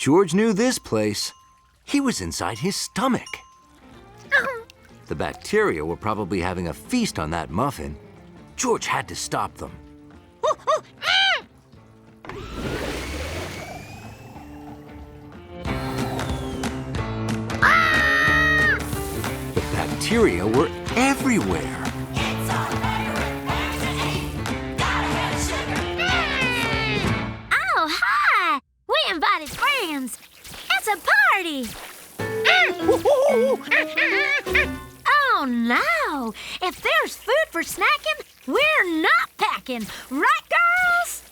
George knew this place. He was inside his stomach. The bacteria were probably having a feast on that muffin. George had to stop them. The bacteria were everywhere. It's our favorite thing to eat. Gotta have sugar. Oh, hi! We invited friends. It's a party. Oh, no! If there's food for snacking, we're not packing. Right, girls?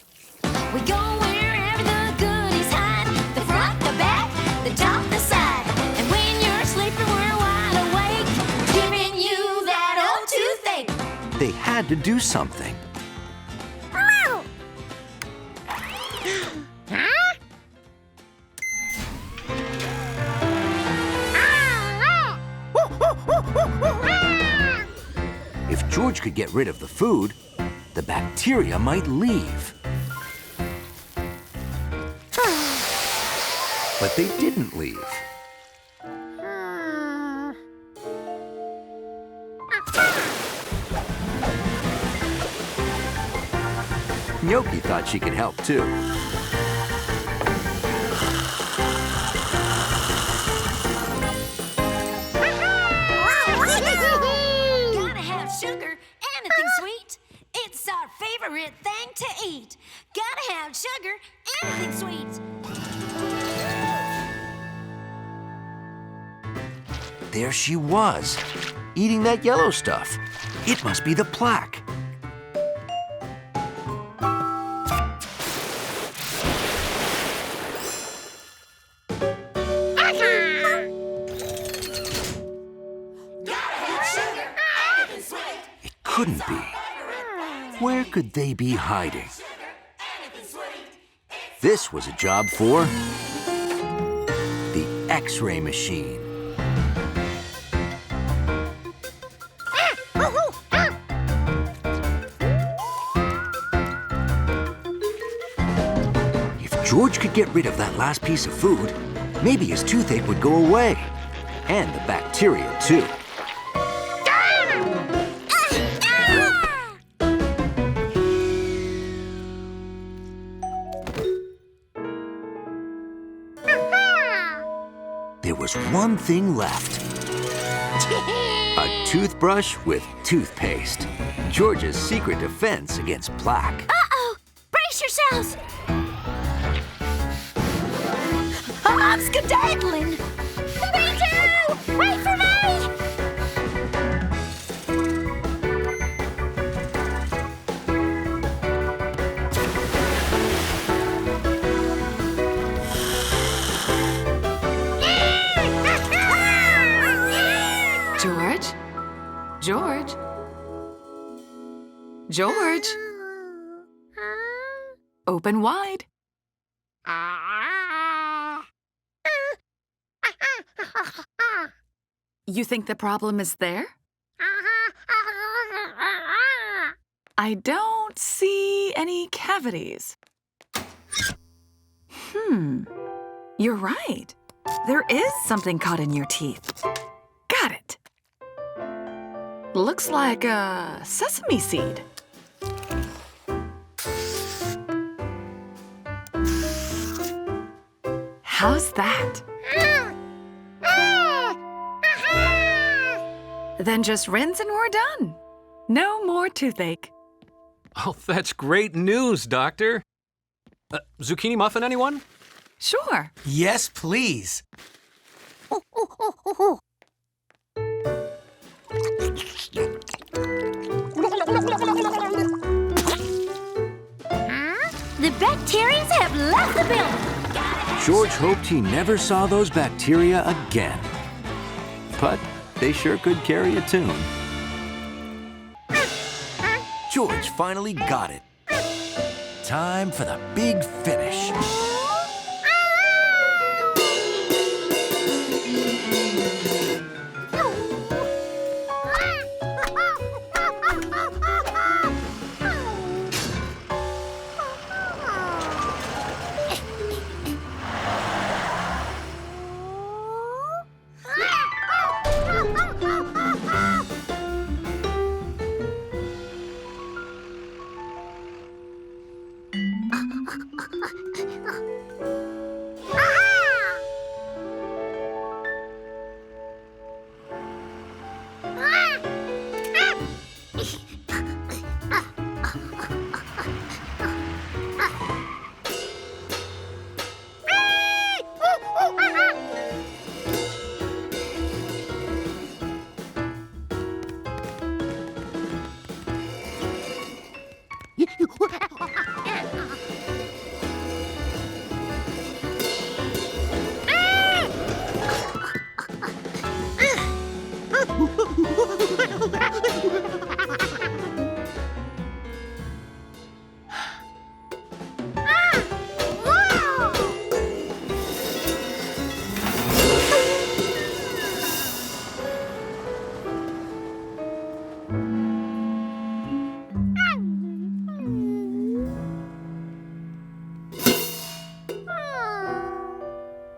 We go wherever the goodies hide. The front, the back, the top, the side. And when you're sleeping, we're wide awake. Giving you that old toothache. They had to do something. If George could get rid of the food, the bacteria might leave. But they didn't leave. Gnocchi thought she could help too. Gotta have sugar, anything sweet. It's our favorite thing to eat. Gotta have sugar, anything sweet. There she was, eating that yellow stuff. It must be the plaque. It couldn't be. Where could they be hiding? This was a job for the X-ray machine. If George could get rid of that last piece of food, maybe his toothache would go away. And the bacteria, too. There was one thing left. A toothbrush with toothpaste. George's secret defense against plaque. Uh-oh! Brace yourselves! I'm skedaddling. Me too! Wait for me! George? George? George? Open wide. You think the problem is there? I don't see any cavities. You're right. There is something caught in your teeth. Got it. Looks like a sesame seed. How's that? Then just rinse and we're done. No more toothache. Oh, that's great news, Doctor. Zucchini muffin, anyone? Sure. Yes, please. The bacterias have left the building. George hoped he never saw those bacteria again. But they sure could carry a tune. George finally got it. Time for the big finish.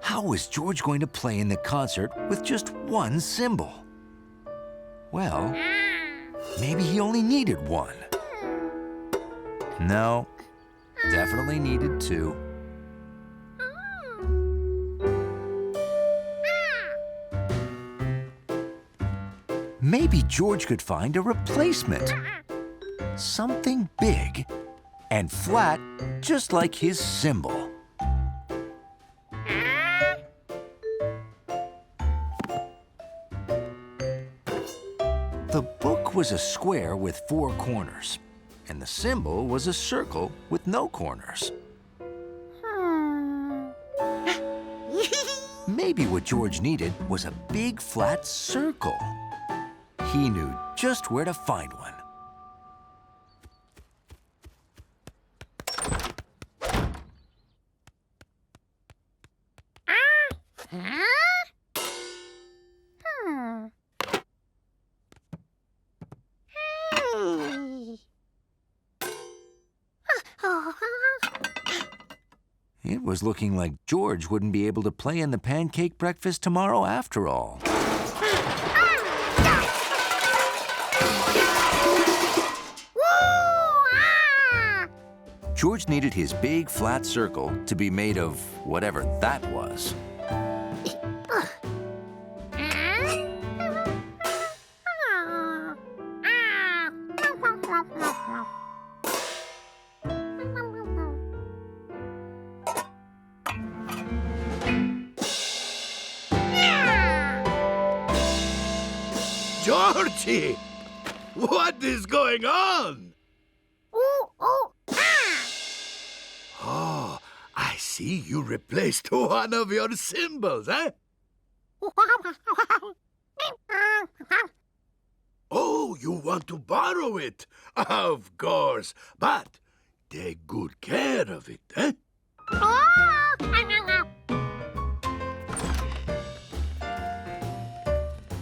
How was George going to play in the concert with just one cymbal? Well, maybe he only needed one. No, definitely needed two. Maybe George could find a replacement. Something big and flat, just like his cymbal. The book was a square with 4 corners, and the cymbal was a circle with no corners. Maybe what George needed was a big flat circle. He knew just where to find one. It was looking like George wouldn't be able to play in the pancake breakfast tomorrow after all. George needed his big flat circle to be made of whatever that was. Georgie! What is going on? Oh, I see you replaced one of your cymbals, eh? Oh, you want to borrow it? Of course, but take good care of it, eh?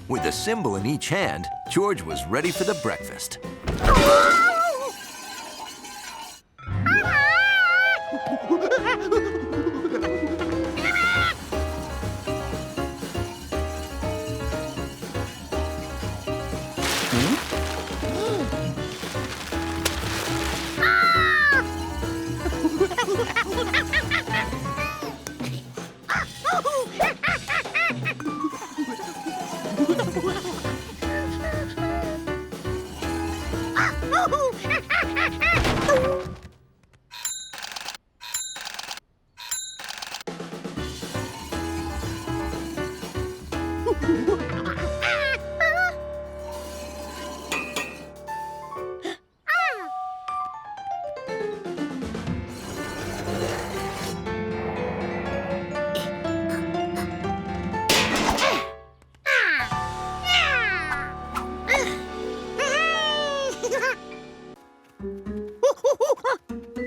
With a cymbal in each hand, George was ready for the breakfast.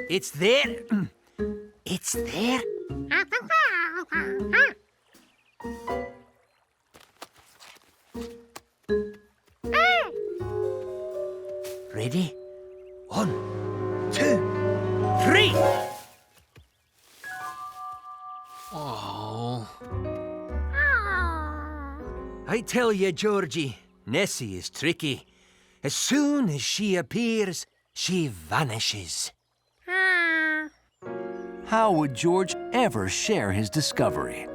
It's there. It's there. Ready? 1, 2, 3. Oh. I tell you, Georgie, Nessie is tricky. As soon as she appears, she vanishes. How would George ever share his discovery?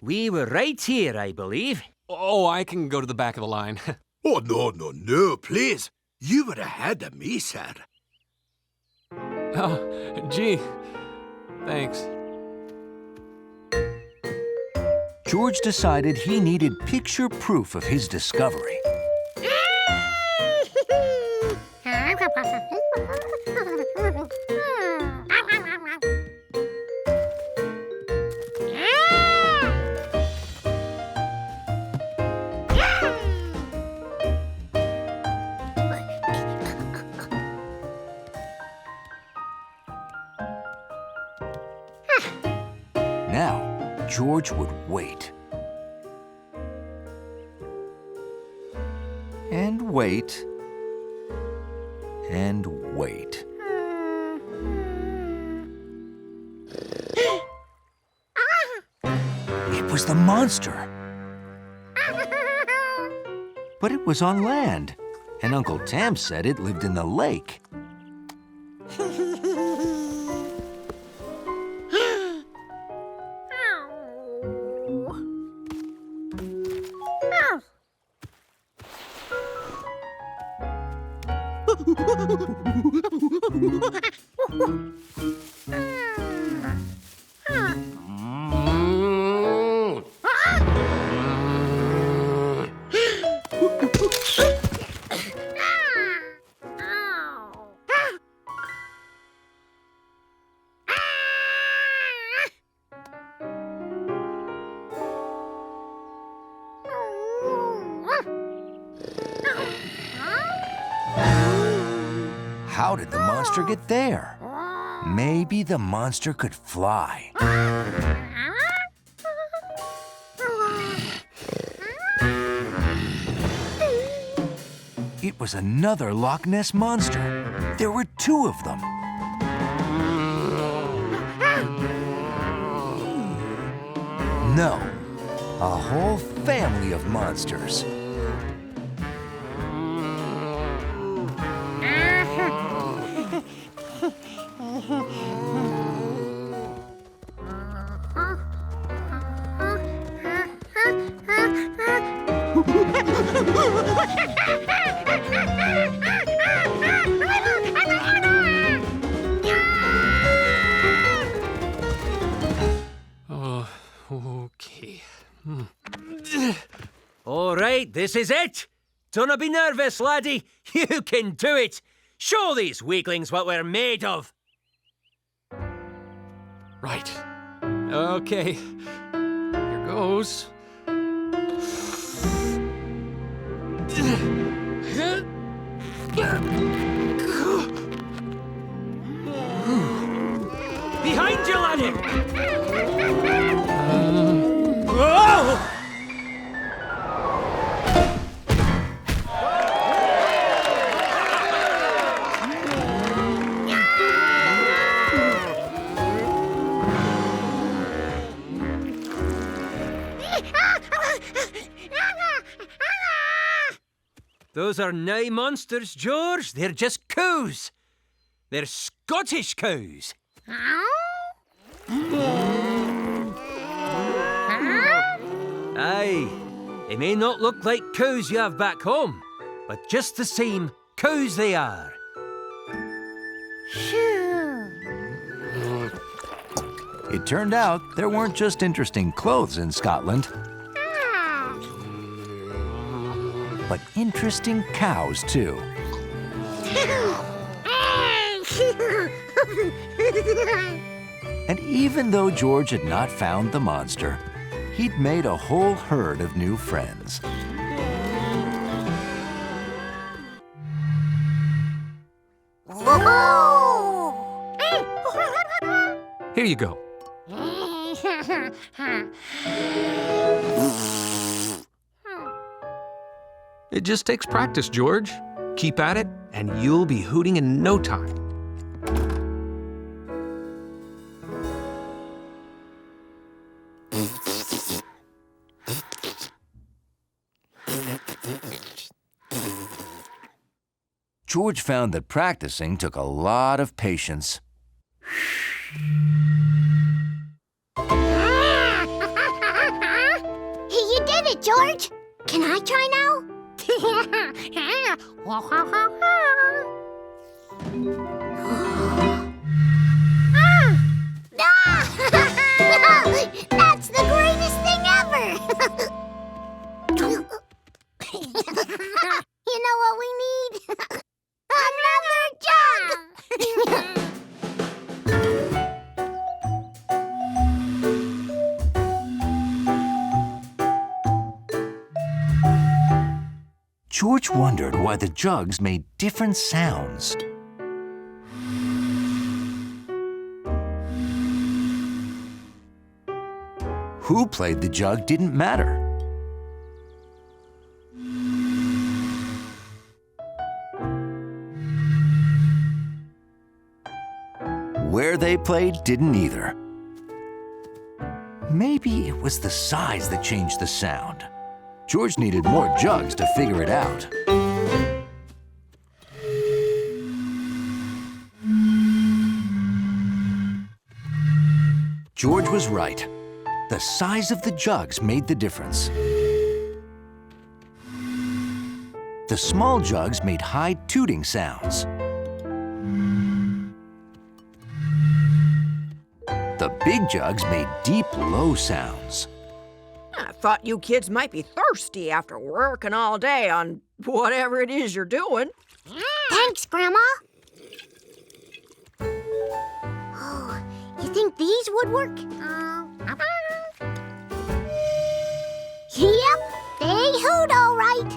We were right here, I believe. Oh, I can go to the back of the line. Oh, no, please. You were ahead of me, sir. Oh, gee. Thanks. George decided he needed picture proof of his discovery. Now, George would wait. And wait. And wait. It was the monster. But it was on land, and Uncle Tam said it lived in the lake. How did the monster get there? Maybe the monster could fly. It was another Loch Ness monster. There were two of them. No, a whole family of monsters. Oh, okay. All right, this is it. Don't be nervous, laddie. You can do it. Show these weaklings what we're made of. Right. Okay. Here goes. Behind you, laddie! Whoa! Those are nae monsters, George. They're just cows. They're Scottish cows. Aye, they may not look like cows you have back home, but just the same, cows they are. It turned out there weren't just interesting clothes in Scotland, but interesting cows, too. And even though George had not found the monster, he'd made a whole herd of new friends. Here you go. It just takes practice, George. Keep at it, and you'll be hooting in no time. George found that practicing took a lot of patience. You did it, George. Can I try now? That's the greatest thing ever! You know what we need? Another jug! George wondered why the jugs made different sounds. Who played the jug didn't matter. Where they played didn't either. Maybe it was the size that changed the sound. George needed more jugs to figure it out. George was right. The size of the jugs made the difference. The small jugs made high tooting sounds. The big jugs made deep, low sounds. I thought you kids might be thirsty after working all day on whatever it is you're doing. Thanks, Grandma. Oh, you think these would work? Yep, they hoot all right.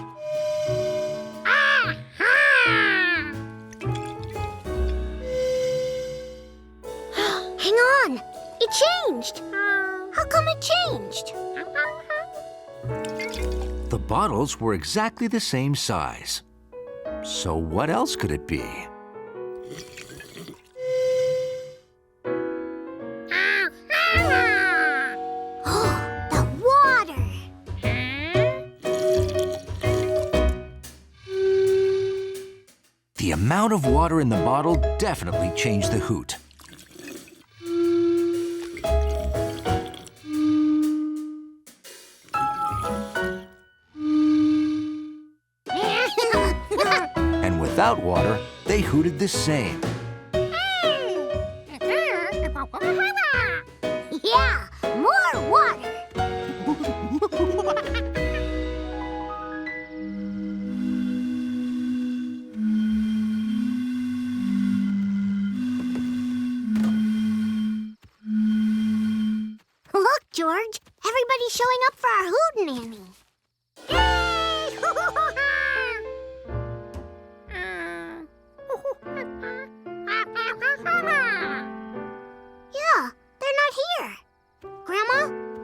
Hang on, it changed. How come it changed? The bottles were exactly the same size. So what else could it be? The water. The amount of water in the bottle definitely changed the hoot. And without water, they hooted the same. Yeah, more water. Look, George, everybody's showing up for our hootenanny. Yeah, they're not here. Grandma,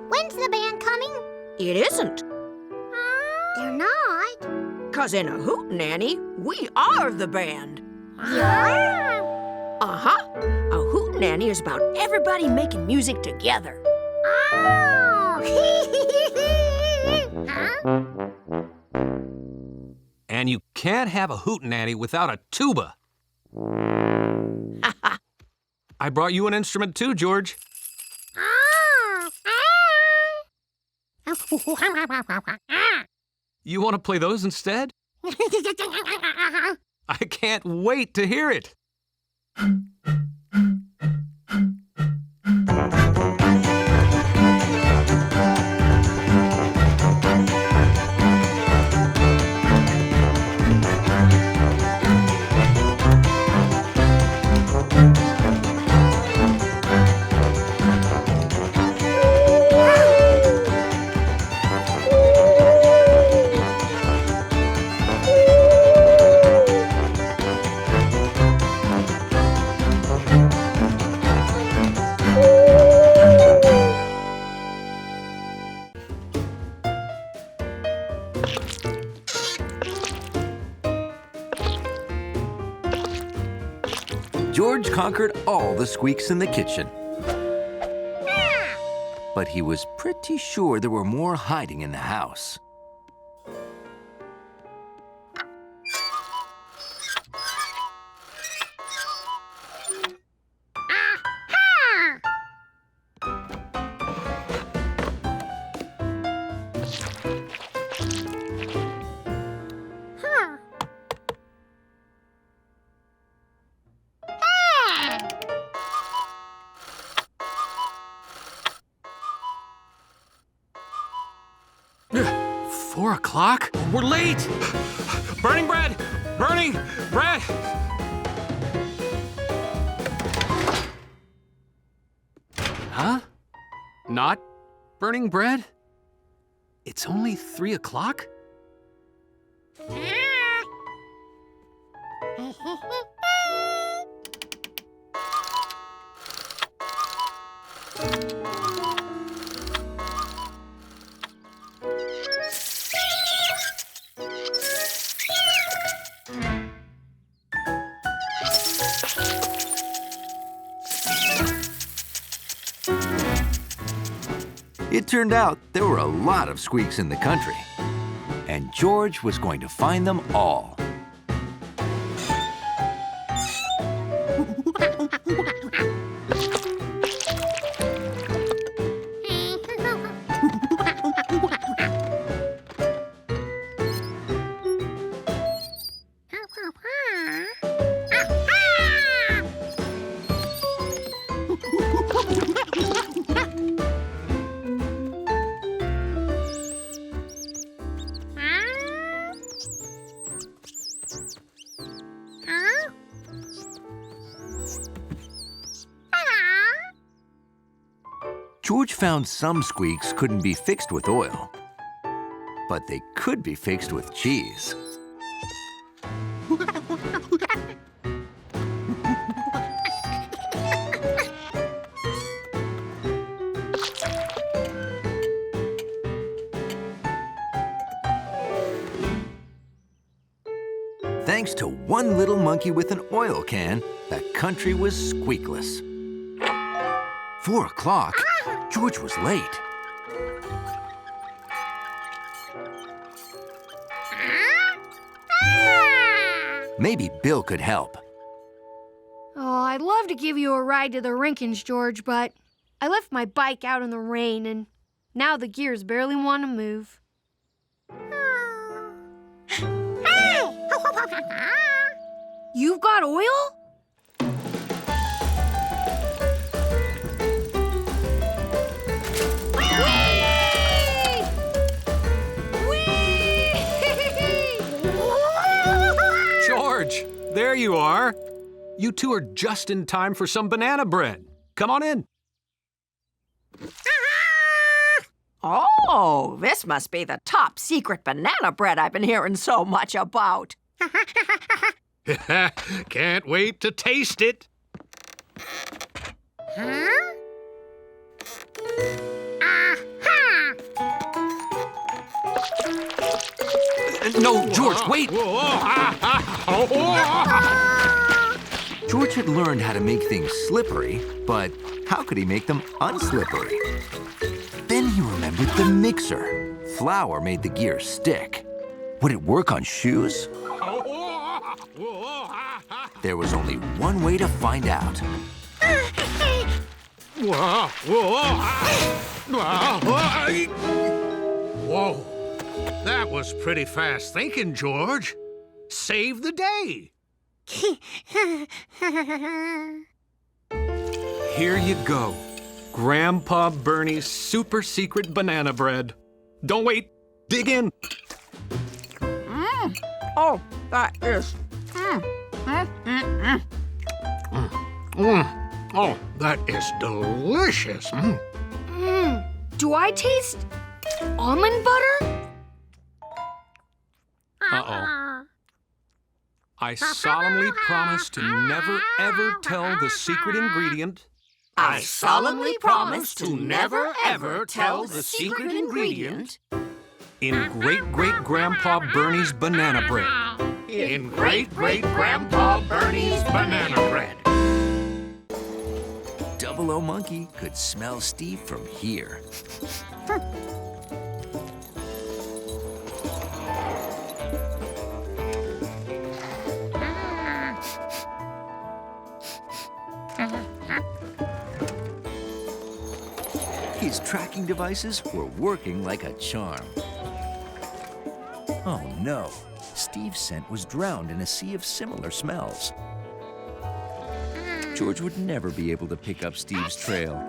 when's the band coming? It isn't, They're not. 'cause in a hootenanny, we are the band. Yeah? Uh-huh. A hootenanny is about everybody making music together. Oh! And you can't have a hootenanny without a tuba. I brought you an instrument too, George. You want to play those instead? I can't wait to hear it. George conquered all the squeaks in the kitchen. But he was pretty sure there were more hiding in the house. Ugh, 4 o'clock? We're late! Burning bread! Burning bread! Huh? Not burning bread? It's only 3 o'clock? It turned out there were a lot of squeaks in the country, and George was going to find them all. George found some squeaks couldn't be fixed with oil, but they could be fixed with cheese. Thanks to one little monkey with an oil can, the country was squeakless. 4 o'clock? George was late. Maybe Bill could help. Oh, I'd love to give you a ride to the Rinkins, George, but I left my bike out in the rain, and now the gears barely want to move. You've got oil? George, there you are. You two are just in time for some banana bread. Come on in. Oh, this must be the top secret banana bread I've been hearing so much about. Can't wait to taste it. No, George, wait! George had learned how to make things slippery, but how could he make them unslippery? Then he remembered the mixer. Flour made the gears stick. Would it work on shoes? There was only one way to find out. Whoa, that was pretty fast thinking, George. Save the day. Here you go. Grandpa Bernie's super secret banana bread. Don't wait. Dig in. Oh, that is... Oh, that is delicious. Do I taste almond butter? Uh-oh. I solemnly promise to never, ever tell the secret ingredient. I solemnly promise to never, ever tell the secret ingredient In great-great-grandpa Bernie's banana bread. In great-great-grandpa Bernie's banana bread. Double O Monkey could smell Steve from here. His tracking devices were working like a charm. Oh no, Steve's scent was drowned in a sea of similar smells. George would never be able to pick up Steve's trail.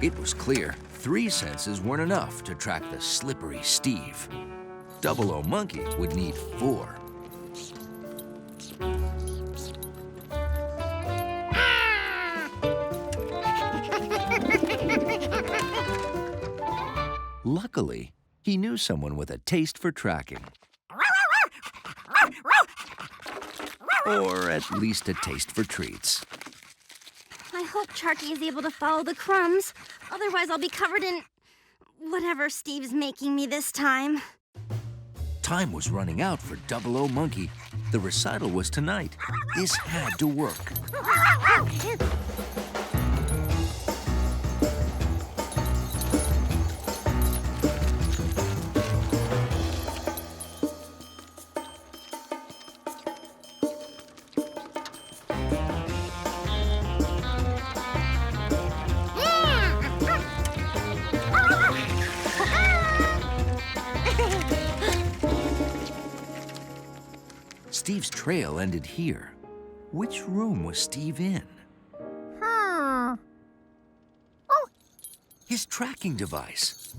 It was clear 3 senses weren't enough to track the slippery Steve. Double O Monkey would need 4. Luckily, he knew someone with a taste for tracking. Or at least a taste for treats. I hope Charky is able to follow the crumbs. Otherwise, I'll be covered in whatever Steve's making me this time. Time was running out for Double O Monkey. The recital was tonight. This had to work. Steve's trail ended here. Which room was Steve in? Oh, His tracking device.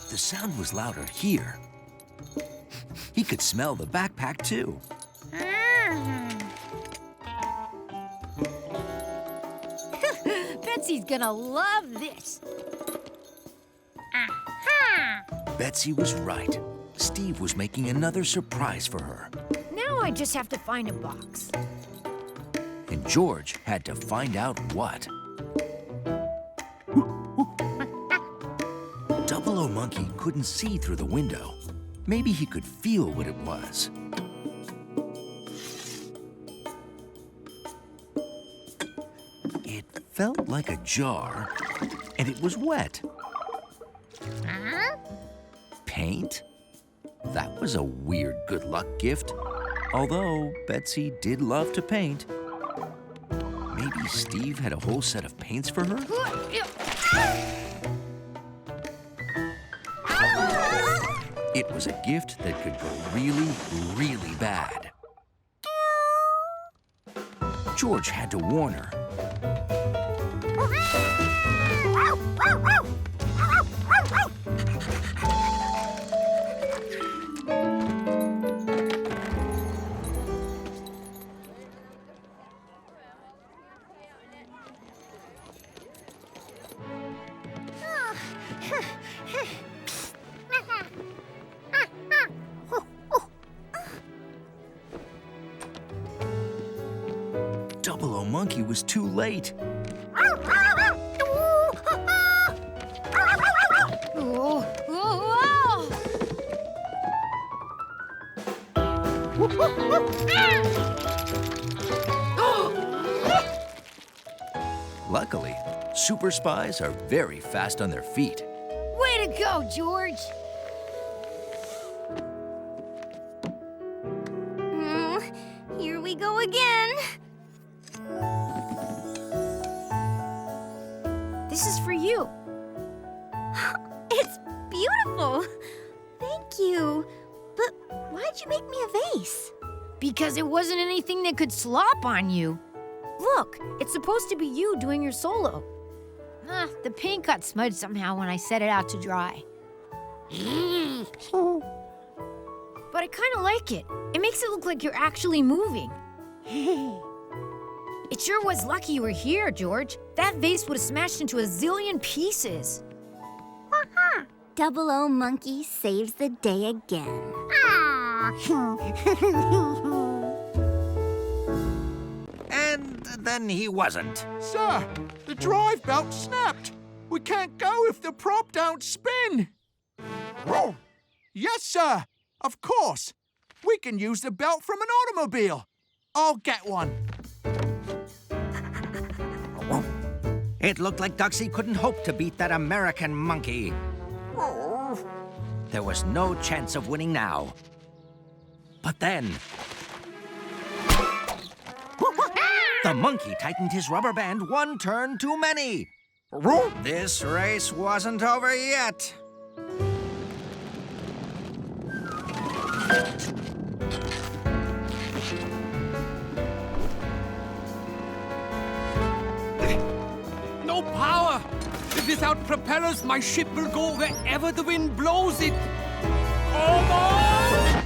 The sound was louder here. He could smell the backpack too. Betsy's gonna love this. Betsy was right. Steve was making another surprise for her. Now I just have to find a box. And George had to find out what. Double O Monkey couldn't see through the window. Maybe he could feel what it was. It felt like a jar, and it was wet. Paint? That was a weird good luck gift. Although Betsy did love to paint. Maybe Steve had a whole set of paints for her? It was a gift that could go really, really bad. George had to warn her. Double O Monkey was too late. Luckily, super spies are very fast on their feet. Way to go, George. Here we go again. This is for you. It's beautiful. Thank you. But why'd you make me a vase? Because it wasn't anything that could slop on you. Look, it's supposed to be you doing your solo. The paint got smudged somehow when I set it out to dry. But I kind of like it. It makes it look like you're actually moving. It sure was lucky you were here, George. That vase would have smashed into a zillion pieces. Double O Monkey saves the day again. And then he wasn't. Sir, the drive belt snapped. We can't go if the prop don't spin. Yes, sir. Of course. We can use the belt from an automobile. I'll get one. It looked like Duxie couldn't hope to beat that American monkey. There was no chance of winning now. But then... the monkey tightened his rubber band one turn too many. This race wasn't over yet. No power! Without propellers, my ship will go wherever the wind blows it. Almost!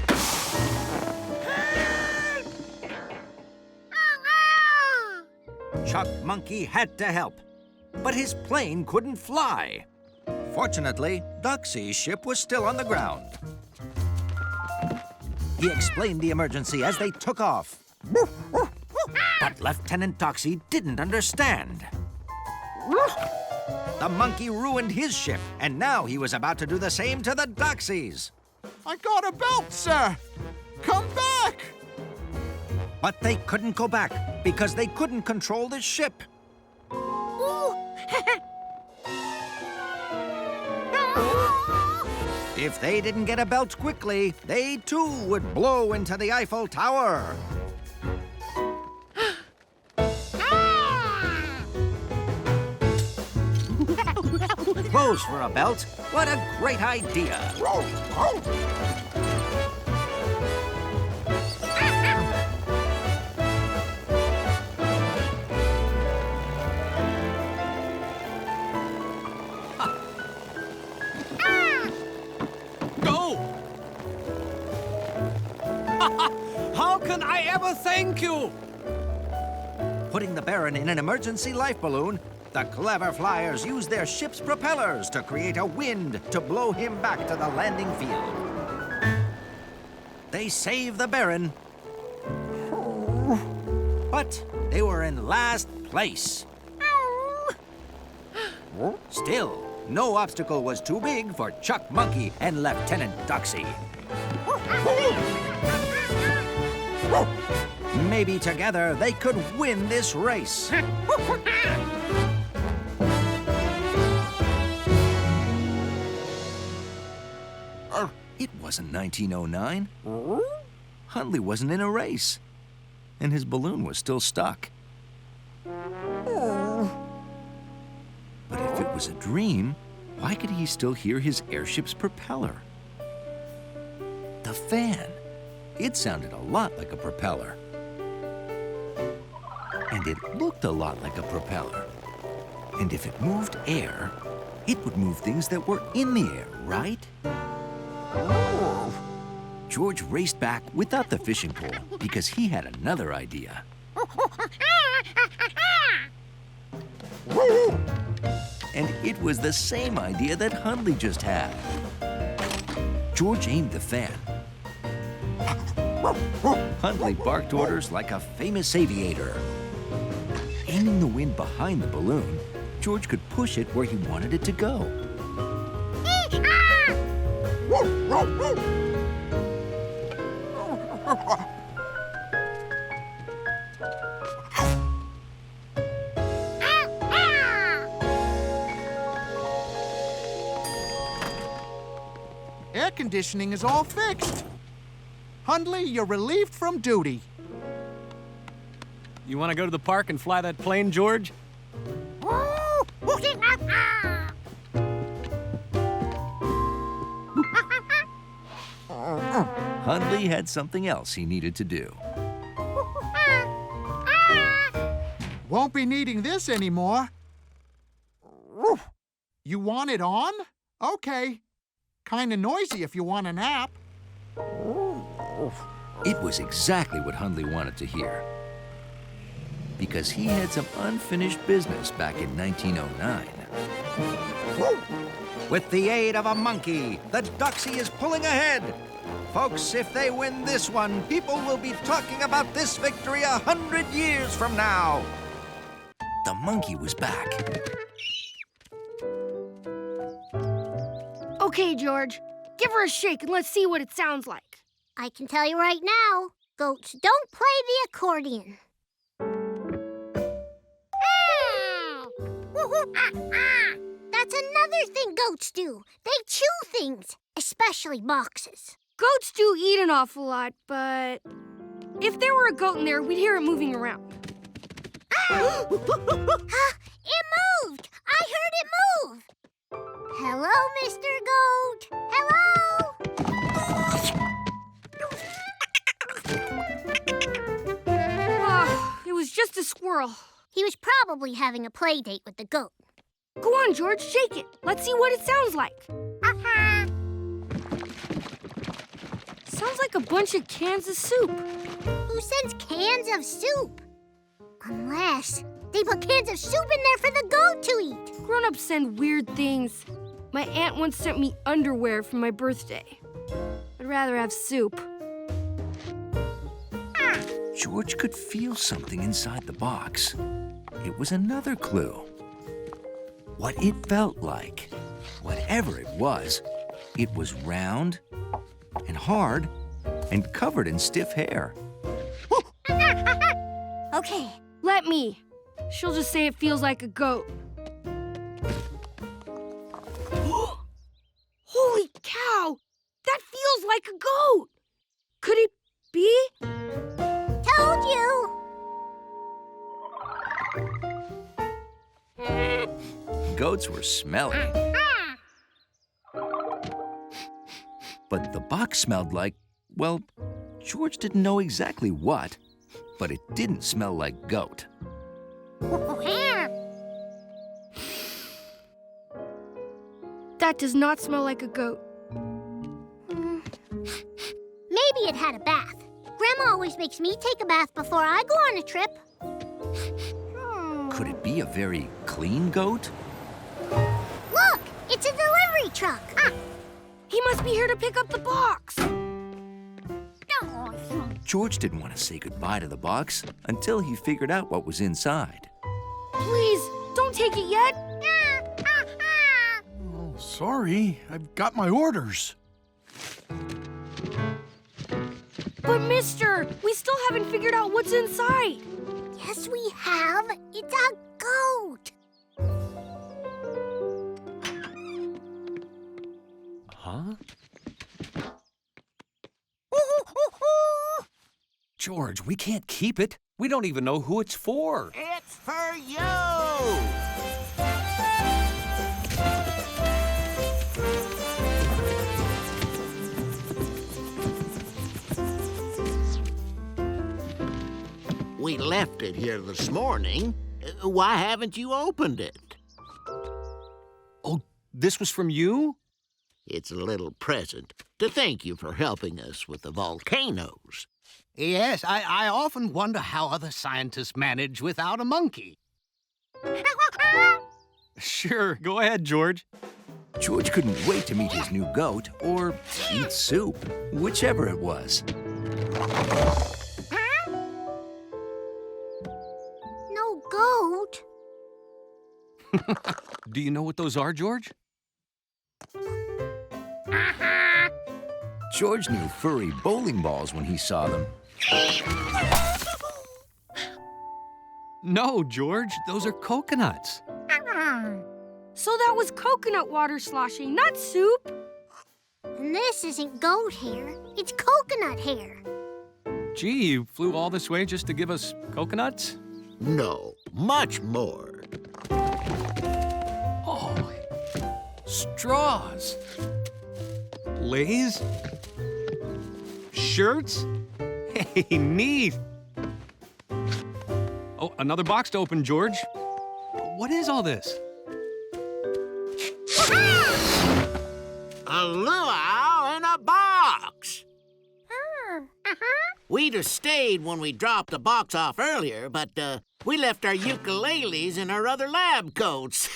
Chuck Monkey had to help, but his plane couldn't fly. Fortunately, Doxy's ship was still on the ground. He explained the emergency as they took off. But Lieutenant Doxy didn't understand. The monkey ruined his ship, and now he was about to do the same to the Doxies. I got a belt, sir. Come back. But they couldn't go back because they couldn't control the ship. If they didn't get a belt quickly, they too would blow into the Eiffel Tower. Clothes for a belt? What a great idea! Go! How can I ever thank you? Putting the Baron in an emergency life balloon, the clever flyers used their ship's propellers to create a wind to blow him back to the landing field. They saved the Baron, but they were in last place. Still, no obstacle was too big for Chuck Monkey and Lieutenant Doxy. Maybe together they could win this race. It wasn't 1909. Hundley wasn't in a race, and his balloon was still stuck. But if it was a dream, why could he still hear his airship's propeller? The fan. It sounded a lot like a propeller. And it looked a lot like a propeller. And if it moved air, it would move things that were in the air, right? George raced back without the fishing pole because he had another idea. And it was the same idea that Hundley just had. George aimed the fan. Hundley barked orders like a famous aviator. Aiming the wind behind the balloon, George could push it where he wanted it to go. Air conditioning is all fixed. Hundley, you're relieved from duty. You want to go to the park and fly that plane, George? Hundley had something else he needed to do. Won't be needing this anymore. You want it on? Okay. Kinda noisy if you want a nap. It was exactly what Hundley wanted to hear. Because he had some unfinished business back in 1909. With the aid of a monkey, the Doxy is pulling ahead. Folks, if they win this one, people will be talking about this victory 100 years from now. The monkey was back. Okay, George. Give her a shake and let's see what it sounds like. I can tell you right now, goats don't play the accordion. That's another thing goats do. They chew things. especially boxes. Goats do eat an awful lot, but if there were a goat in there, we'd hear it moving around. It moved! I heard it move! Hello, Mr. Goat! Hello! It was just a squirrel. He was probably having a play date with the goat. Go on, George, shake it. Let's see what it sounds like. Sounds like a bunch of cans of soup. Who sends cans of soup? Unless they put cans of soup in there for the goat to eat. Grown-ups send weird things. My aunt once sent me underwear for my birthday. I'd rather have soup. George could feel something inside the box. It was another clue. What it felt like, whatever it was round and hard and covered in stiff hair. Okay. Let me. She'll just say it feels like a goat. Holy cow! That feels like a goat! Could it be? Told you! Goats were smelly. But the box smelled like, well, George didn't know exactly what, but it didn't smell like goat. That does not smell like a goat. Maybe it had a bath. Grandma always makes me take a bath before I go on a trip. Could it be a very clean goat? Look! It's a delivery truck! He must be here to pick up the box. George didn't want to say goodbye to the box until he figured out what was inside. Please, don't take it yet. Oh, sorry. I've got my orders. But mister, we still haven't figured out what's inside. Yes, we have. It's a goat. Huh? George, we can't keep it. We don't even know who it's for. It's for you! We left it here this morning. Why haven't you opened it? Oh, this was from you? It's a little present to thank you for helping us with the volcanoes. Yes, I often wonder how other scientists manage without a monkey. Sure, go ahead, George. George couldn't wait to meet his new goat or eat soup, whichever it was. No goat. Do you know what those are, George? George knew furry bowling balls when he saw them. No, George, those are coconuts. So that was coconut water sloshing, not soup. And this isn't goat hair, it's coconut hair. Gee, you flew all this way just to give us coconuts? No, much more. Oh, straws. Lays? Shirts? Hey, neat. Oh, another box to open, George. What is all this? A luau in a box! We'd have stayed when we dropped the box off earlier, but we left our ukuleles in our other lab coats.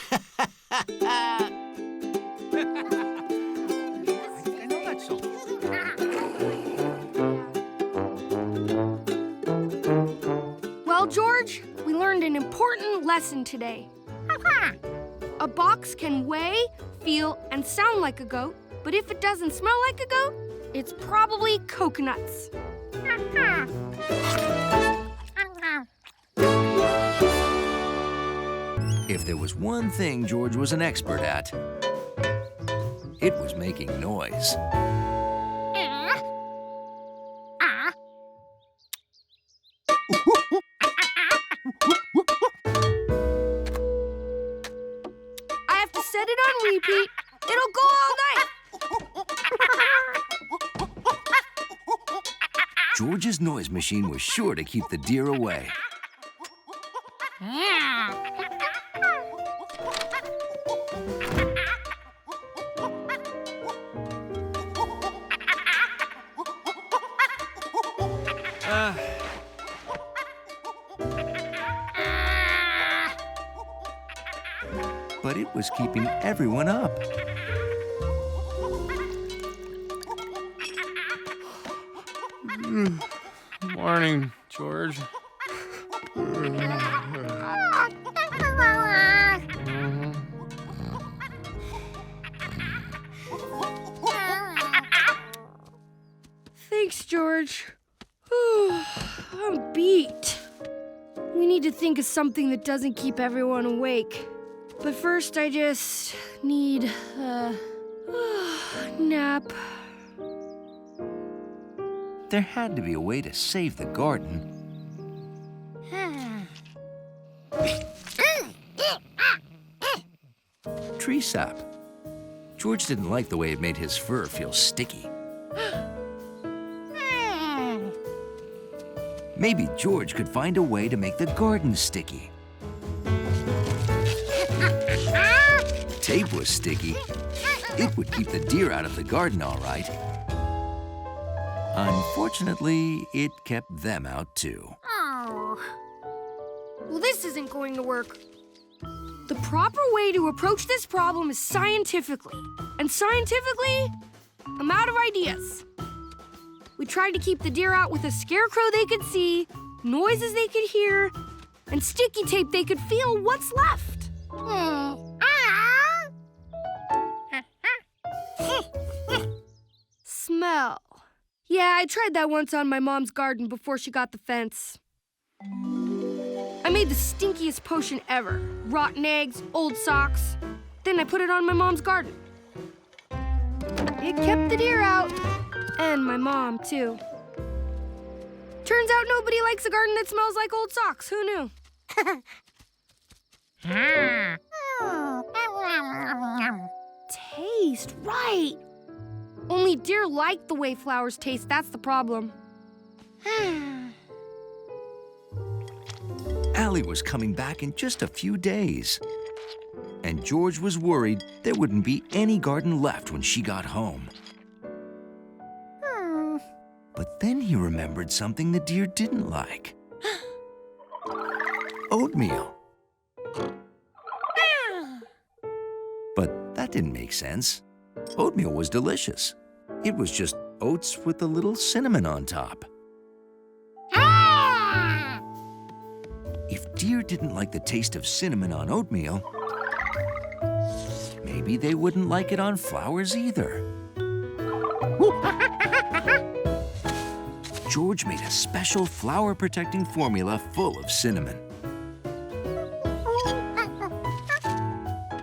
Well, George, we learned an important lesson today. A box can weigh, feel, and sound like a goat, but if it doesn't smell like a goat, it's probably coconuts. If there was one thing George was an expert at, It was making noise. I have to set it on repeat. It'll go all night. George's noise machine was sure to keep the deer away. But it was keeping everyone up. Morning, George. Thanks, George. I'm beat. We need to think of something that doesn't keep everyone awake. But first, I just need a nap. There had to be a way to save the garden. Tree sap. George didn't like the way it made his fur feel sticky. Maybe George could find a way to make the garden sticky. Tape was sticky. It would keep the deer out of the garden all right. Unfortunately, it kept them out too. Well, this isn't going to work. The proper way to approach this problem is scientifically. And scientifically, I'm out of ideas. We tried to keep the deer out with a scarecrow they could see, noises they could hear, and sticky tape they could feel what's left. Smell. Yeah, I tried that once on my mom's garden before she got the fence. I made the stinkiest potion ever. Rotten eggs, old socks. Then I put it on my mom's garden. It kept the deer out. And my mom, too. Turns out nobody likes a garden that smells like old socks. Who knew? Taste, right. Only deer like the way flowers taste. That's the problem. Allie was coming back in just a few days. And George was worried there wouldn't be any garden left when she got home. But then he remembered something the deer didn't like. Oatmeal. But that didn't make sense. Oatmeal was delicious. It was just oats with a little cinnamon on top. If deer didn't like the taste of cinnamon on oatmeal, maybe they wouldn't like it on flowers either. George made a special flower-protecting formula full of cinnamon.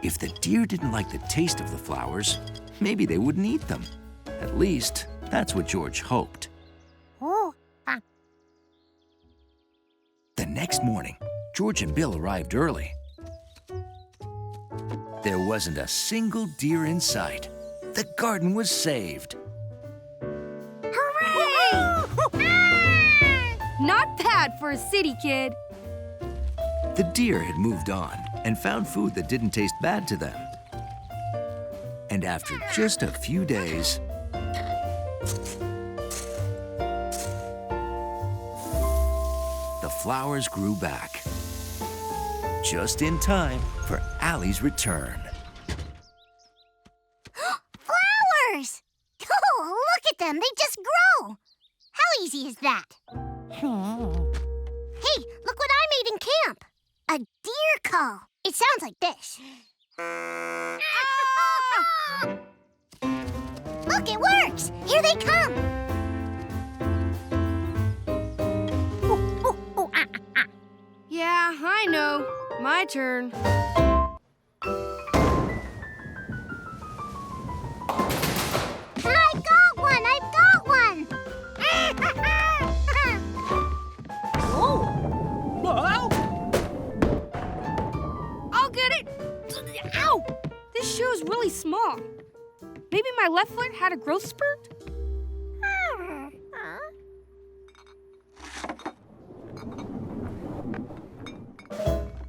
If the deer didn't like the taste of the flowers, maybe they wouldn't eat them. At least, that's what George hoped. The next morning, George and Bill arrived early. There wasn't a single deer in sight. The garden was saved. Not bad for a city kid. The deer had moved on and found food that didn't taste bad to them. And after just a few days, the flowers grew back. Just in time for Allie's return. Flowers! Oh, look at them. They just grow. How easy is that? Hey, look what I made in camp. A deer call. It sounds like this. Look, it works. Here they come. Yeah, I know. My turn. my left foot had a growth spurt?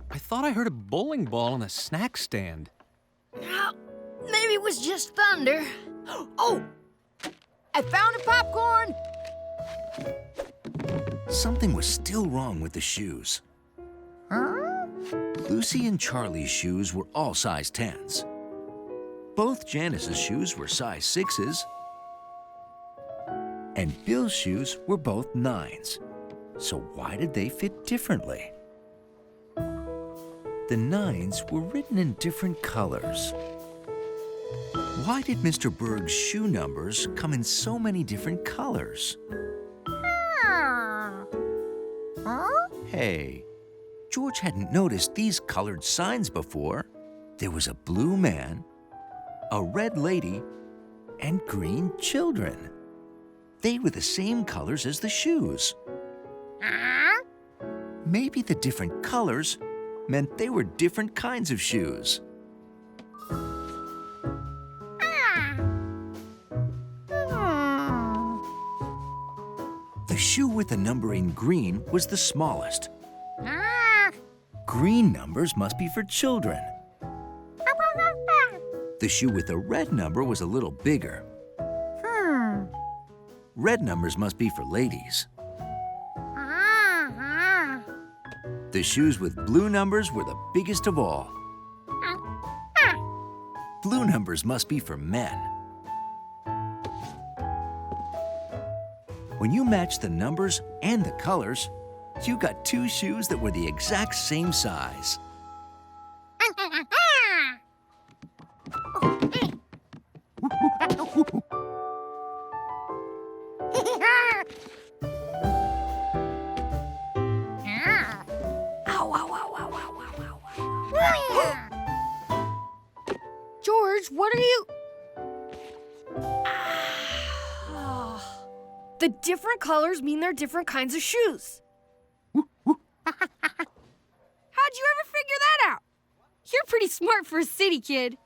I thought I heard a bowling ball on the snack stand. Maybe it was just thunder. Oh! I found a popcorn! Something was still wrong with the shoes. Lucy and Charlie's shoes were all size 10s. Both Janice's shoes were size 6s. And Bill's shoes were both 9s. So why did they fit differently? The 9s were written in different colors. Why did Mr. Berg's shoe numbers come in so many different colors? Hey, George hadn't noticed these colored signs before. There was a blue man, a red lady, and green children. They were the same colors as the shoes. Maybe the different colors meant they were different kinds of shoes. The shoe with the number in green was the smallest. Green numbers must be for children. The shoe with the red number was a little bigger. Red numbers must be for ladies. The shoes with blue numbers were the biggest of all. Blue numbers must be for men. When you matched the numbers and the colors, you got two shoes that were the exact same size. George, what are you... The different colors mean they're different kinds of shoes. How'd you ever figure that out? You're pretty smart for a city kid.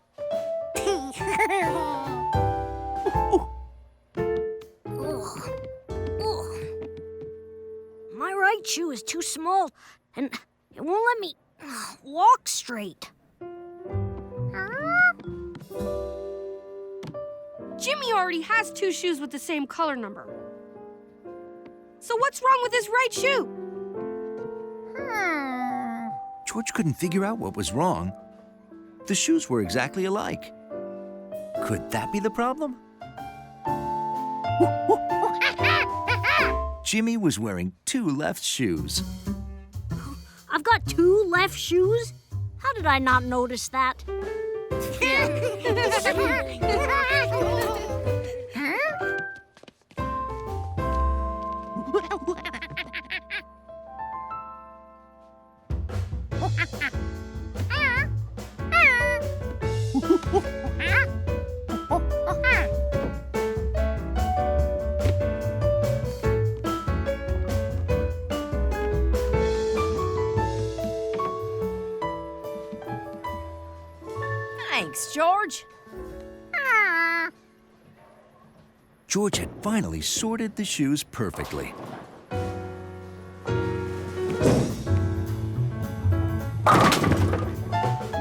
My right shoe is too small, and it won't let me walk straight. Jimmy already has two shoes with the same color number. So what's wrong with his right shoe? George couldn't figure out what was wrong. The shoes were exactly alike. Could that be the problem? Jimmy was wearing two left shoes. I've got two left shoes? How did I not notice that? Thanks, George. George had finally sorted the shoes perfectly.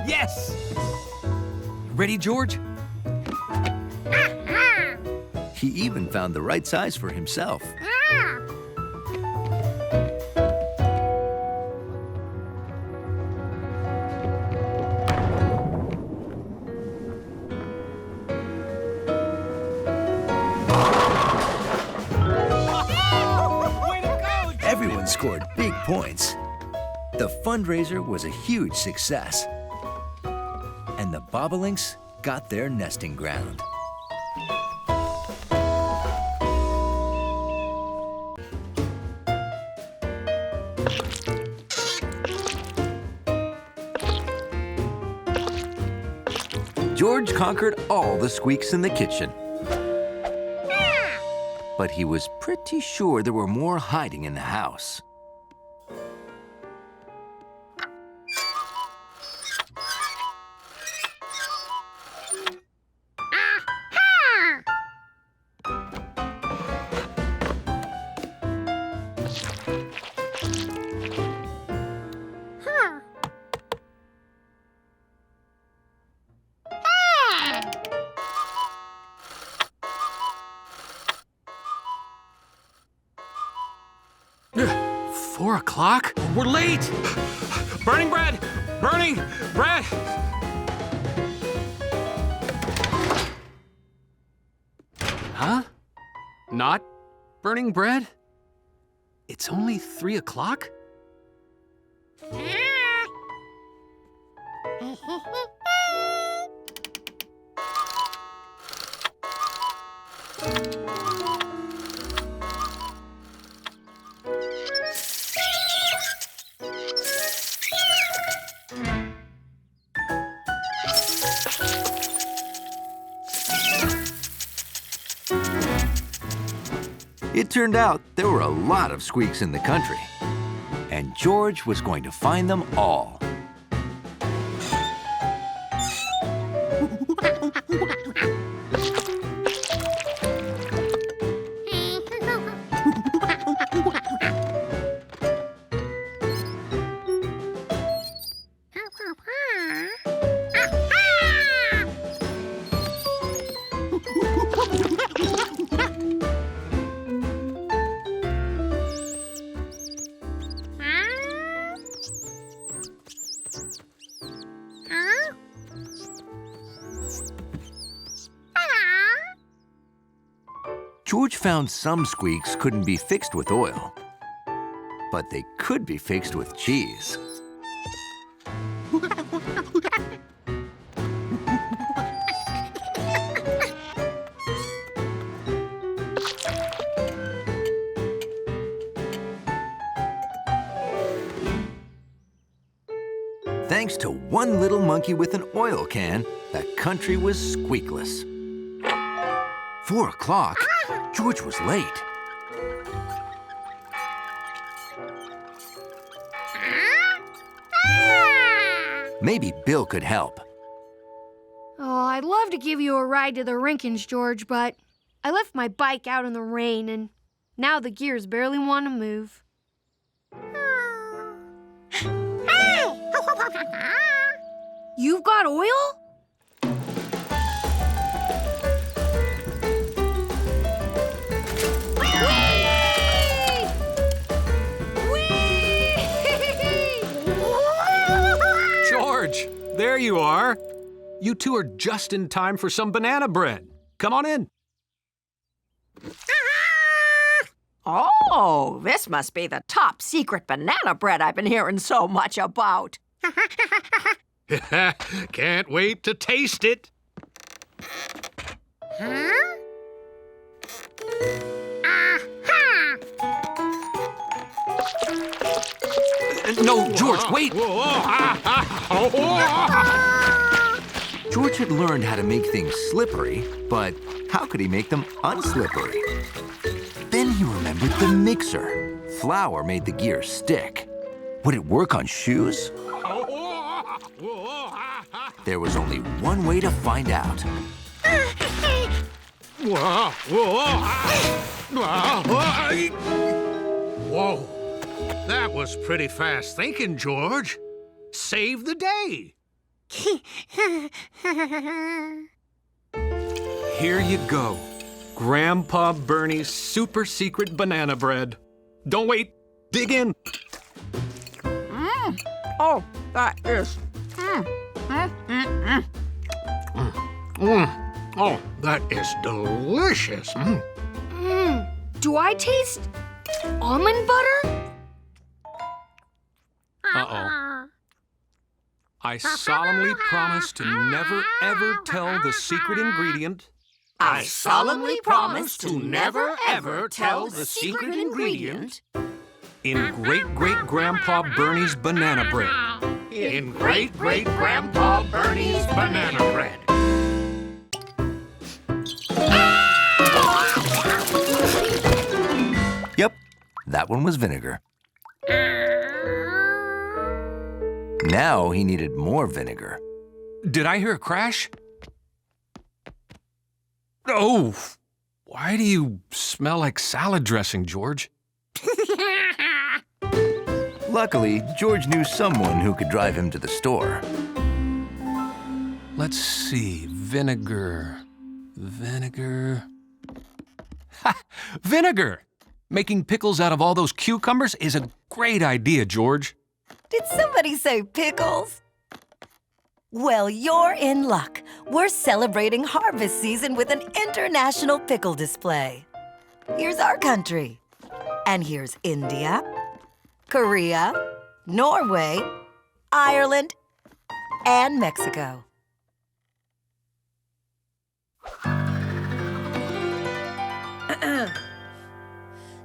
Yes! Ready, George? He even found the right size for himself. Everyone scored big points. The fundraiser was a huge success. And the bobolinks got their nesting ground. George conquered all the squeaks in the kitchen. But he was pretty sure there were more hiding in the house. 4 o'clock? We're late! Burning bread! Burning bread! Huh? Not burning bread? It's only 3 o'clock? It turned out there were a lot of squeaks in the country, and George was going to find them all. George found some squeaks couldn't be fixed with oil, but they could be fixed with cheese. Thanks to one little monkey with an oil can, the country was squeakless. 4 o'clock? George was late. Maybe Bill could help. Oh, I'd love to give you a ride to the Rinkins, George, but I left my bike out in the rain, and now the gears barely want to move. You've got oil? George, there you are. You two are just in time for some banana bread. Come on in. Oh, this must be the top secret banana bread I've been hearing so much about. Can't wait to taste it. No, George, wait! George had learned how to make things slippery, but how could he make them unslippery? Then he remembered the mixer. Flour made the gear stick. Would it work on shoes? There was only one way to find out. Whoa, that was pretty fast thinking, George. Save the day. Here you go. Grandpa Bernie's super secret banana bread. Don't wait. Dig in. Oh, that is... Oh, that is delicious. Do I taste almond butter? Uh-oh. I solemnly promise to never, ever tell the secret ingredient. I solemnly promise to never, ever tell the secret ingredient In great-great-grandpa Bernie's banana bread. in great-great-grandpa Bernie's banana bread. Yep, that one was vinegar. Now he needed more vinegar. Did I hear a crash? Oh, why do you smell like salad dressing, George? Luckily, George knew someone who could drive him to the store. Let's see, vinegar. Ha! Vinegar! Making pickles out of all those cucumbers is a great idea, George. Did somebody say pickles? Well, you're in luck. We're celebrating harvest season with an international pickle display. Here's our country. And here's India, Korea, Norway, Ireland, and Mexico.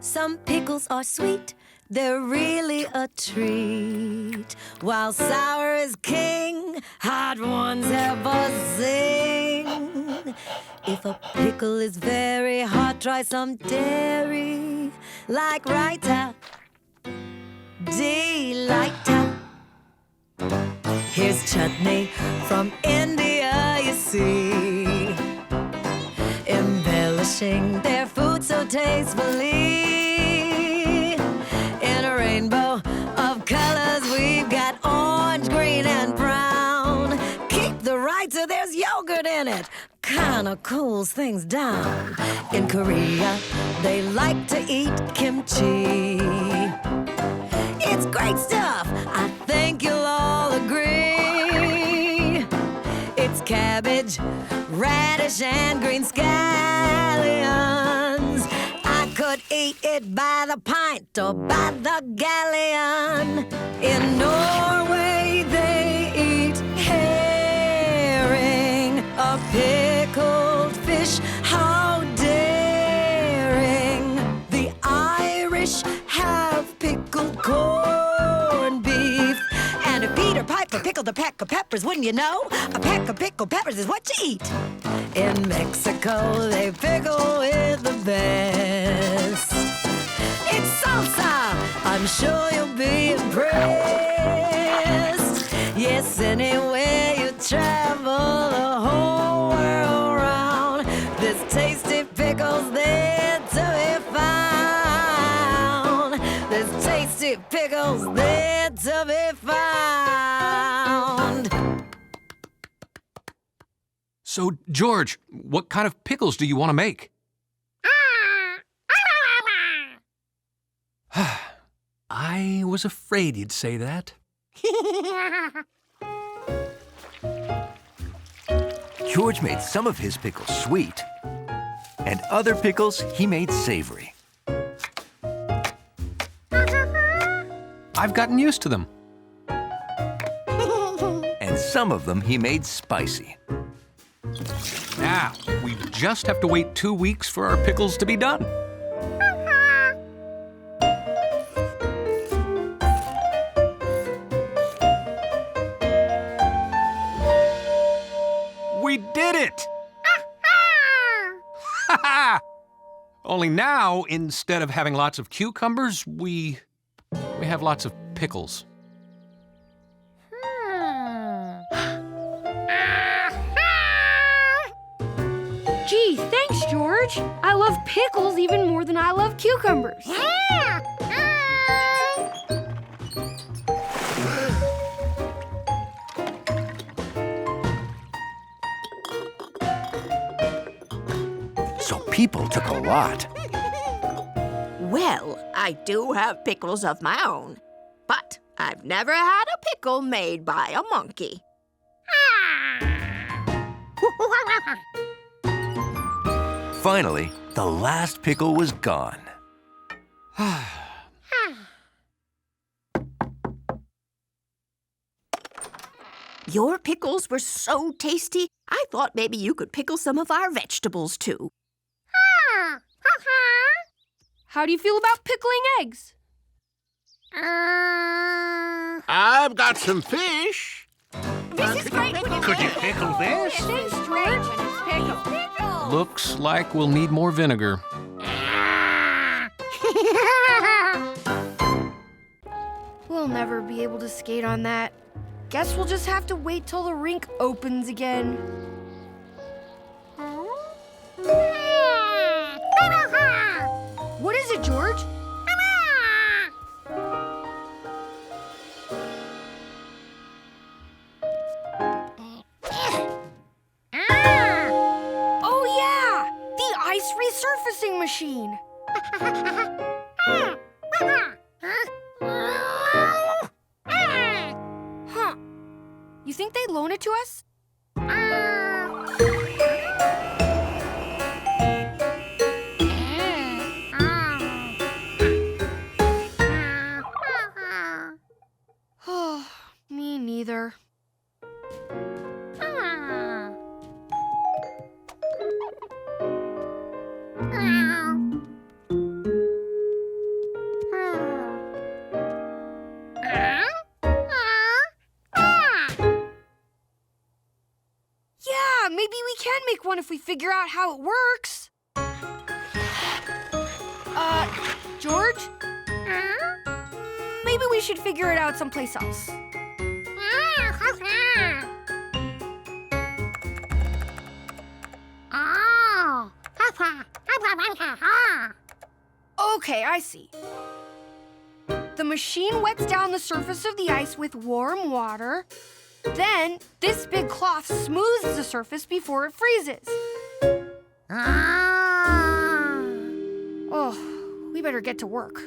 Some pickles are sweet, they're really a treat. While sour is king, hot ones have a zing. If a pickle is very hot, try some dairy, like Raita, Delighta. Here's chutney from India, you see, embellishing their food so tastefully. In a rainbow of colors, we've got orange, green, and brown. Keep the Raita, there's yogurt in it, kinda cools things down. In Korea, they like to eat kimchi. It's great stuff, I think you'll all agree. It's cabbage, radish, and green scallions. I could eat it by the pint or by the galleon. In Norway, they eat herring, a pickled fish. How daring! The Irish have pickled corned beef. And if Peter Piper pickled a pack of peppers, wouldn't you know? A pack of pickled peppers is what you eat. In Mexico, they pickle with the best. It's salsa, I'm sure you'll be impressed. Yes, anywhere you travel, the whole world round, there's tasty pickles there to be found. There's tasty pickles there to be found. So, George, what kind of pickles do you want to make? I was afraid you'd say that. George made some of his pickles sweet, and other pickles he made savory. I've gotten used to them. And some of them he made spicy. Now, we just have to wait 2 weeks for our pickles to be done. We did it! Only now, instead of having lots of cucumbers, we have lots of pickles. Gee, thanks, George. I love pickles even more than I love cucumbers. So people took a lot. Well, I do have pickles of my own, but I've never had a pickle made by a monkey. Finally, the last pickle was gone. Your pickles were so tasty, I thought maybe you could pickle some of our vegetables, too. How do you feel about pickling eggs? I've got some fish. This is great. Could you pickle this? Thanks, George. Looks like we'll need more vinegar. We'll never be able to skate on that. Guess we'll just have to wait till the rink opens again. What is it, George? Oh yeah! The ice resurfacing machine! Huh. You think they'd loan it to us? Me neither. Yeah, maybe we can make one if we figure out how it works. George? Maybe we should figure it out someplace else. Okay, I see. The machine wets down the surface of the ice with warm water. Then, this big cloth smooths the surface before it freezes. Oh, we better get to work.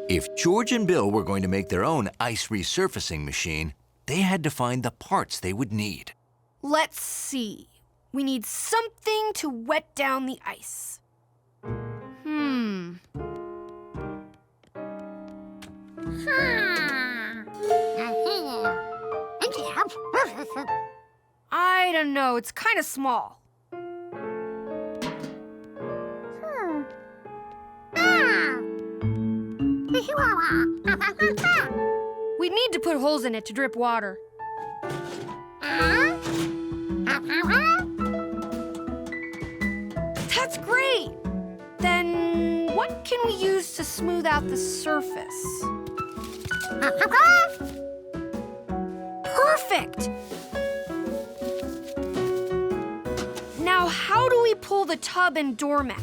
If George and Bill were going to make their own ice resurfacing machine, they had to find the parts they would need. Let's see. We need something to wet down the ice. I don't know. It's kind of small. We'd need to put holes in it to drip water. That's great! Then what can we use to smooth out the surface? Perfect! Now, how do we pull the tub and doormat?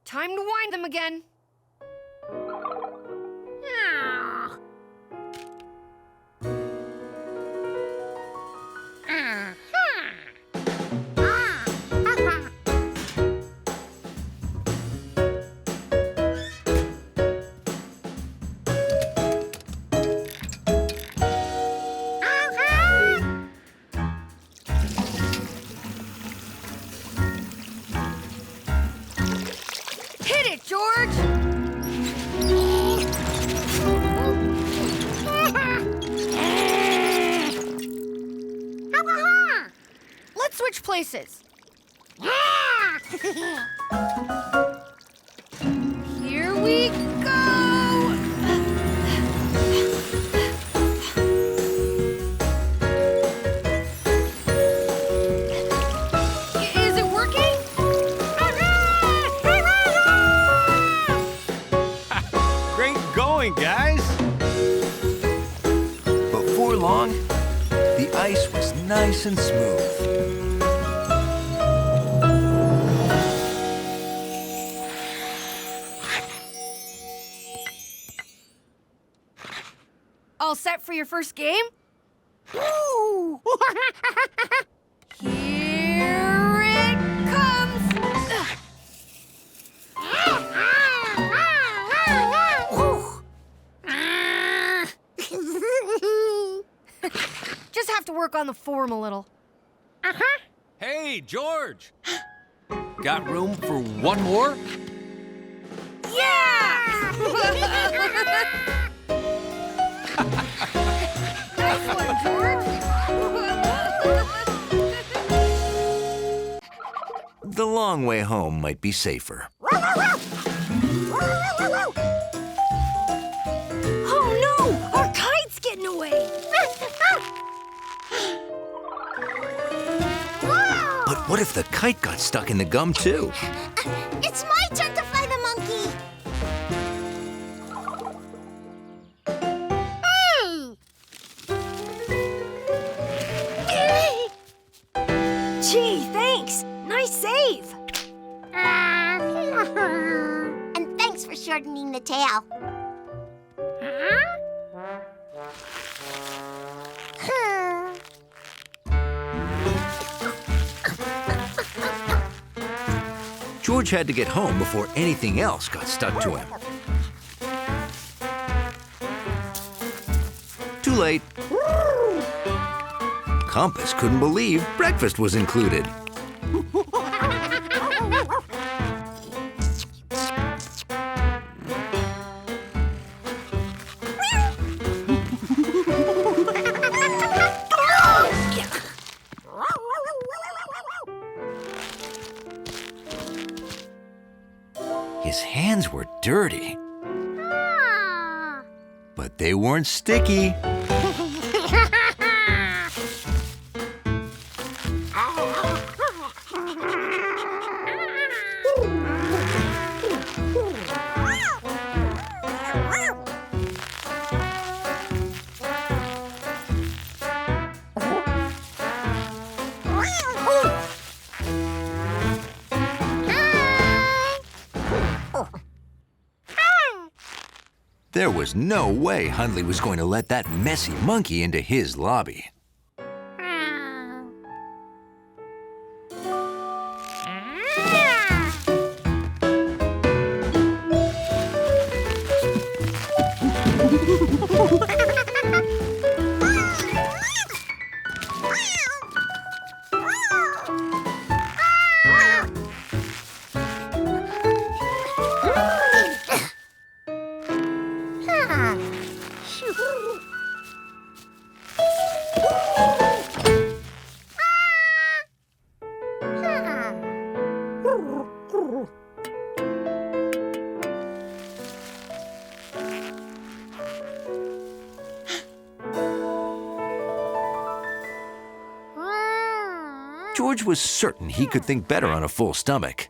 Time to wind them again. Hit it, George! Let's switch places. Here we go! Is it working? Great going, guys. Before long, the ice was nice and smooth. All set for your first game? Ooh! Here it comes! Just have to work on the form a little. Hey, George. Got room for one more? Yeah! Nice one, George! The long way home might be safer. Oh no! Our kite's getting away! But what if the kite got stuck in the gum, too? It's my turn to fly the monkey. Gee, thanks! tail. George had to get home before anything else got stuck to him. Too late. Compass couldn't believe breakfast was included. His hands were dirty, but they weren't sticky. There was no way Hundley was going to let that messy monkey into his lobby. George was certain he could think better on a full stomach.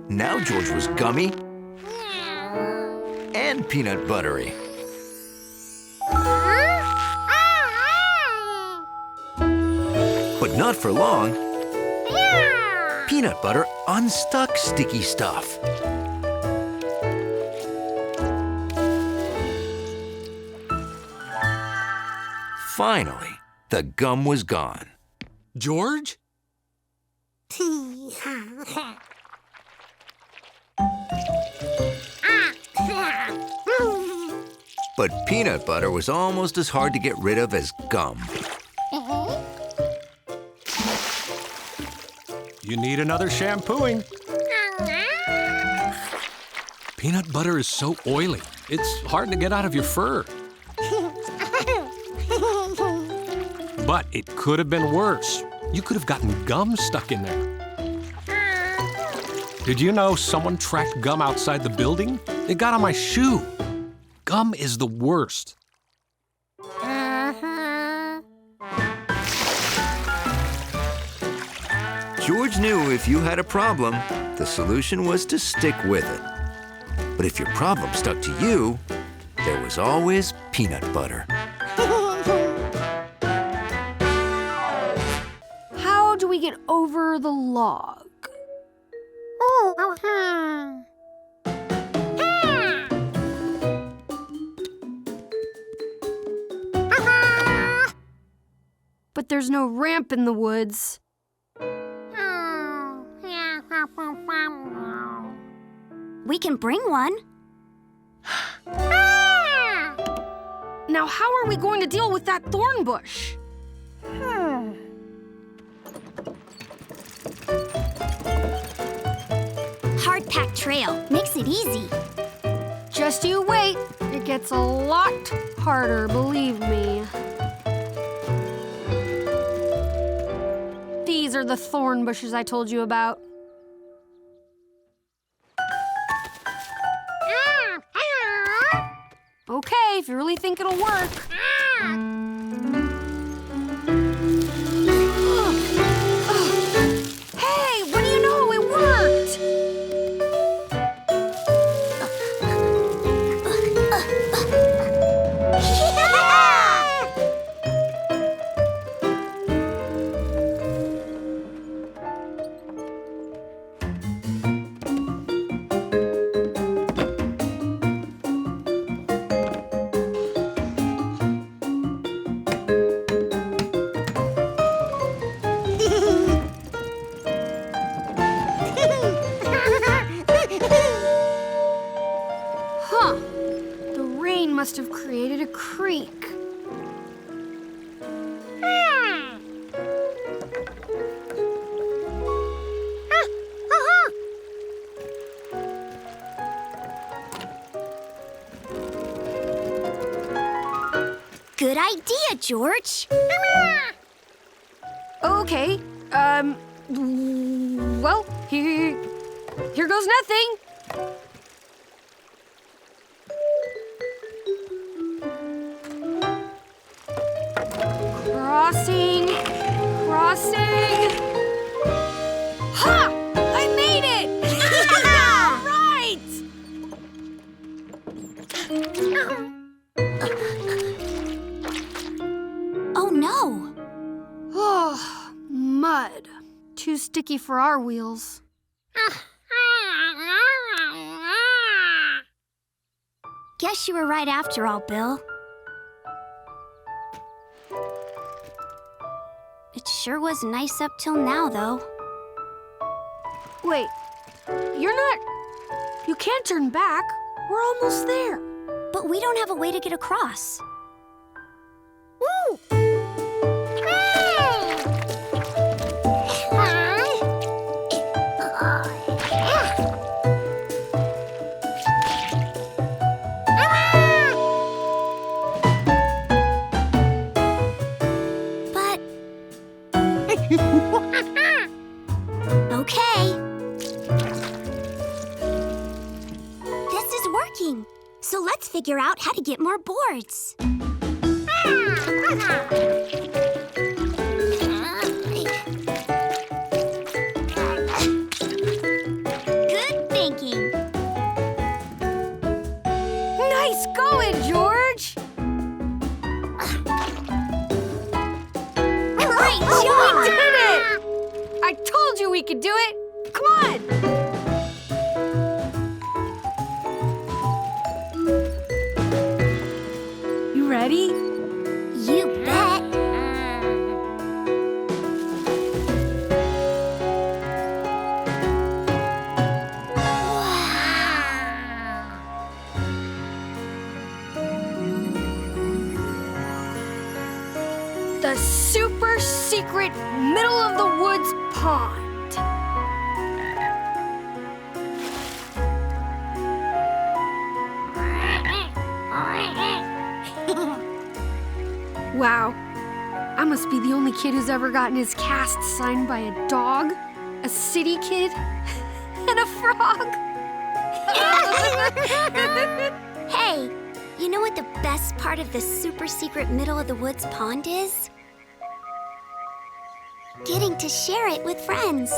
Now George was gummy and peanut buttery. But not for long. Peanut butter unstuck sticky stuff. Finally, the gum was gone. George? But peanut butter was almost as hard to get rid of as gum. You need another shampooing. Peanut butter is so oily. It's hard to get out of your fur. But it could have been worse. You could have gotten gum stuck in there. Did you know someone tracked gum outside the building? It got on my shoe. Gum is the worst. George knew if you had a problem, the solution was to stick with it. But if your problem stuck to you, there was always peanut butter. How do we get over the log? But there's no ramp in the woods. We can bring one. Now how are we going to deal with that thorn bush? Hard-packed trail makes it easy. Just you wait. It gets a lot harder, believe me. These are the thorn bushes I told you about. Okay, if you really think it'll work. Hey, what do you know? It worked! Huh. The rain must have created a creek. Good idea, George. Okay, well, here goes nothing. Crossing. Ha! I made it! All right! Oh no! Oh, mud. Too sticky for our wheels. Guess you were right after all, Bill. It sure was nice up till now, though. Wait, you can't turn back. We're almost there. But we don't have a way to get across. Woo! Okay. This is working. So let's figure out how to get more boards. Good thinking. Nice going, George! Great We job! did it! I told you we could do it! Come on! You ready? You bet. The super secret middle of the woods pond. Wow, I must be the only kid who's ever gotten his cast signed by a dog, a city kid, and a frog. Hey, you know what the best part of the super secret middle of the woods pond is? Getting to share it with friends.